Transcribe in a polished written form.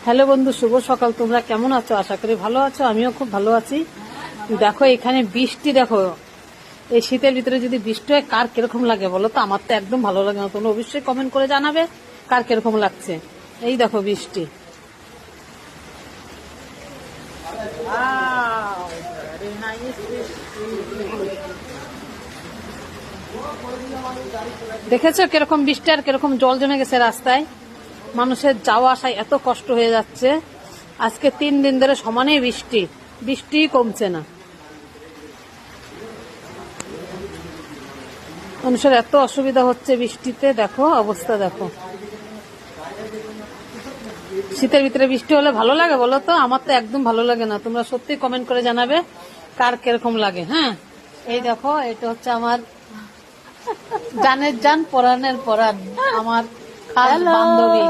Hello বন্ধু, শুভ সকাল। তোমরা কেমন আছো? আশা করি ভালো আছো। আমিও খুব ভালো আছি। দেখো এখানে বৃষ্টি, দেখো এই শীতের ভিতরে যদি বৃষ্টি হয় কার কিরকম লাগে বলো তো? আমার তো একদম ভালো লাগে না। তোমরা অবশ্যই কমেন্ট করে জানাবে কার কিরকম লাগছে। এই দেখো বৃষ্টি, দেখেছো কিরকম বৃষ্টি আর কিরকম জল জমে গেছে রাস্তায়। মানুষের যাওয়া আসায় এত কষ্ট হয়ে যাচ্ছে। আজকে 3 দিন ধরে সমানেই বৃষ্টি, বৃষ্টি কমছে না। মানুষের এত অসুবিধা হচ্ছে বৃষ্টিতে, দেখো অবস্থা দেখো। শীতের ভিতরে বৃষ্টি হলে ভালো লাগে বলো তো? আমার তো একদম ভালো লাগে না। তোমরা সত্যি কমেন্ট করে জানাবে কার কিরকম লাগে। হ্যাঁ, এই দেখো এটা হচ্ছে আমার জানের জান, পরাণের পরাণ, আমার খাস বান্ধবী।